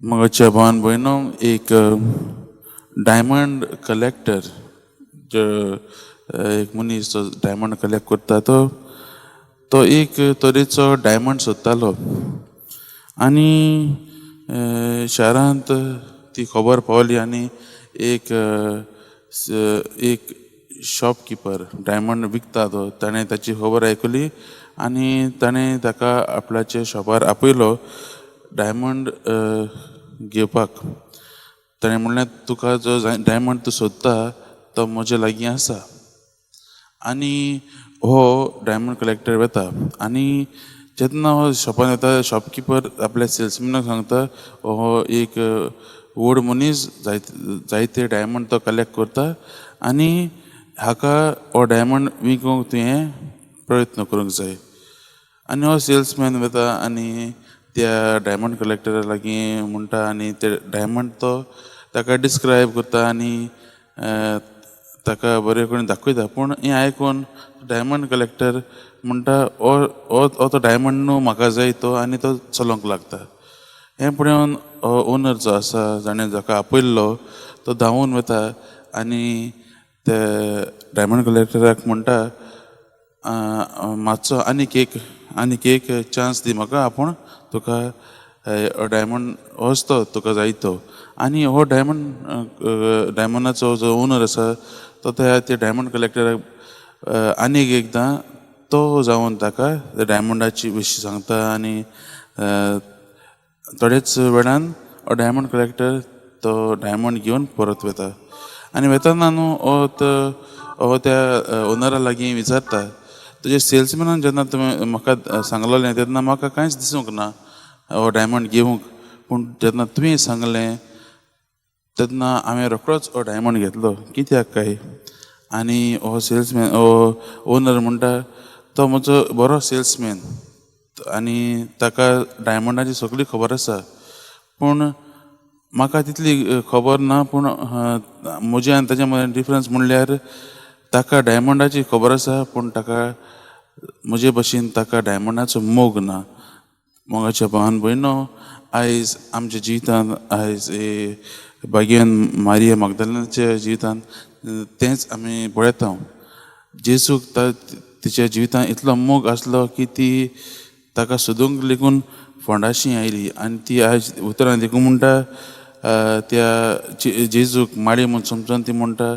मगाच्या भावान भयणो एक डायमंड कलेक्टर जो एक मनीस जो डायमंड कलेक्ट करता तो एक तरेचो डायमंड सोदतालो आनी शारांत ती खबर पावली आनी एक शॉपकीपर डायमंड विकता तो ताणें ताची खबर आयकली आनी ताणें ताका आपल्याच्या शॉपार आपयलो डायमंड घेवपाक. ताणें म्हणलें तुका जो डायमंड तूं सोदता तो म्हजे लागीं आसा. आनी हो डायमंड कलेक्टर वता आनी जेन्ना हो शॉपान येता शॉपकीपर आपल्या सेल्समॅनाक सांगता हो एक व्हड मनीस जायते डायमंड तो कलेक्ट करता आनी हाका हो डायमंड विकूंक तुवें प्रयत्न करूंक जाय. आनी हो सेल्समॅन वता आनी त्या डायमंड कलेक्टरा लागीं म्हणटा आनी ते डायमंड तो ताका डिस्क्रायब करता आनी ताका बरे करून दाखयता. पूण हें आयकून डायमंड कलेक्टर म्हणटा हो तो डायमंड न्हू म्हाका जाय तो आनी तो चलोंक लागता. हें पळोवन ओनर जो आसा जाणें जाका आपयल्लो तो धांवून वता आनी ते डायमंड कलेक्टराक म्हणटा मातसो आनीक एक चान्स दी म्हाका आपूण तुका डायमंड होच तो तुका जाय तो. आनी हो डायमंडाचो जो ओनर आसा तो त्या डायमंड कलेक्टराक आनीक एकदां तो जावन ताका डायमंडाची विशीं सांगता आनी थोडेच वेळान हो डायमंड कलेक्टर तो डायमंड घेवन परत वता. आनी वेताना न्हू हो त्या ओनरा लागीं विचारता तुजे सेल्समॅनान जेन्ना तुवें म्हाका सांगलोलें तेन्ना म्हाका कांयच दिसूंक ना हो डायमंड घेवंक. पूण जेन्ना तुवें सांगलें तेन्ना हांवें रोखडोच हो डायमंड घेतलो कित्याक काय. आनी हो सेल्समॅन ओनर म्हणटा तो म्हजो बरो सेल्समॅन आनी ताका डायमंडाची सगळी खबर आसा. पूण म्हाका तितली खबर ना. पूण म्हजें आनी ताच्या मदीं डिफरन्स म्हणल्यार ताका डायमंडाची खबर आसा पूण ताका म्हजे भशेन ताका डायमंडाचो मोग ना. मोगाच्या भावान भयणो आयज आमच्या जिवितांत आयज भाग्यवान मारिया मग्दलेनाच्या जिवितांत तेंच आमी पळयता. जेजूक तिच्या जिवितांत इतलो मोग आसलो की ती ताका सोदूंक लेगून फोंडाशी आयली आनी ती आयज उतरां देखून म्हणटा त्या जेजूक माडी म्हूण समजून ती म्हणटा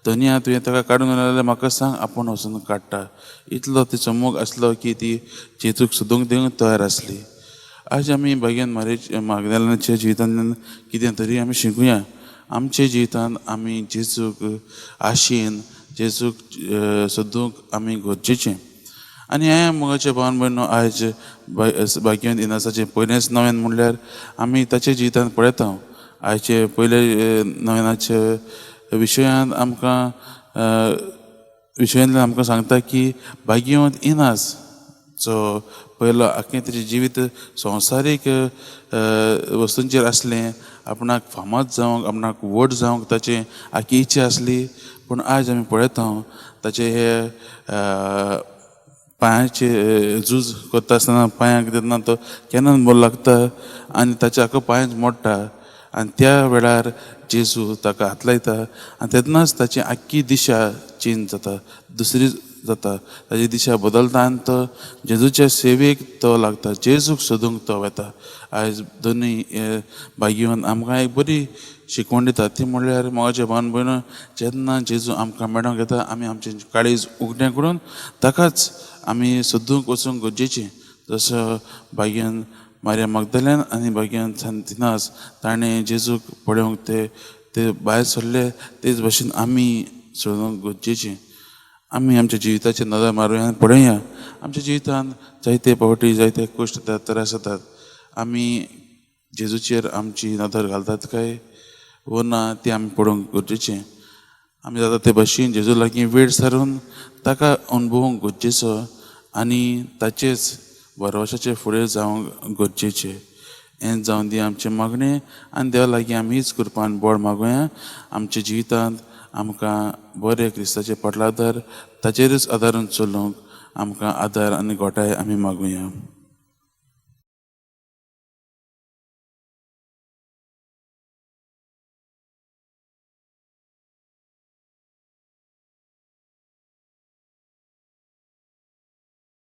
धन्या तुवें ताका काडून उडयलें जाल्यार म्हाका सांग आपूण वचून काडटा. इतलो तिचो मोग आसलो की ती जेजूक सोदूंक दिवंक तयार आसली. आयज आमी भाग्यवान मग्दलेनाच्या जिवितांतल्यान कितें तरी आमी शिकुया. आमच्या जिवितांत आमी जेजूक आशेन जेजूक सोदूंक आमी गरजेचें. आनी हें मोगाच्या भावान भयणो आयज भाग्यवान इनासाचें पयलेंच नवें म्हणल्यार आमी ताच्या जिवितांत पळयता. आयचे पयले नवेनाच्या विशयांत आमकां सांगता की भाग्यवंत इनास जो पयलो आख्खें तेजें जिवीत संवसारीक वस्तूंचेर आसलें आपणाक फामाद जावंक आपणाक व्हड जावंक ताची आख्खी इच्छा आसली. पूण आयज आमी पळयता ताचे हे पांयाचे झूज करता आसतना पांयांक तेन्ना तो कॅनन बॉल लागता आनी ताचे आख्खो पांयच मोडटा आनी त्या वेळार जेजू ताका हात लायता आनी तेन्नाच ताची आख्खी दिशा चेंज जाता दुसरी जाता. ताची दिशा बदलता आनी तो जेजूच्या सेवेक तो लागता जेजूक सोदूंक तो वता. आयज दोनूय भाग्यवान आमकां एक बरी शिकवण दिता ती म्हणल्यार मोगाच्या भावान भयणो जेन्ना जेजू आमकां मेळोंक येता आमी आमचें काळीज उगडें करून ताकाच आमी सोदूंक वचूंक गरजेचें. जसो भाग्यवान मारिया मग्दलेन आनी भाग्यवान सांत इनास ताणें जेजूक पळोवंक ते भायर सरले तेच भशेन आमी सोदूंक गरजेचें. आमी आमच्या जिविताचेर नदर मारुया आनी पळोवया आमच्या जिवितांत जायते फावटी जायते कश्ट जातात त्रास जातात. आमी जेजूचेर आमची नदर घालतात काय वो ना ती आमी पळोवंक गरजेचें. आमी जाता ते भशेन जेजू लागीं वेळ सारून ताका अणभवूंक गरजेचो आनी ताचेच भरवशाचे फुडें जावंक गरजेचें. हें जावन दी आमचें मागणें आनी देवा लागीं आमी हीच कृपा आनी बळ मागुया. आमच्या जिवितांत आमकां बरे क्रिस्ताचे पाटलादार ताचेरच आदारून चलूंक आमकां आदार आनी घोटाय आमी मागुया.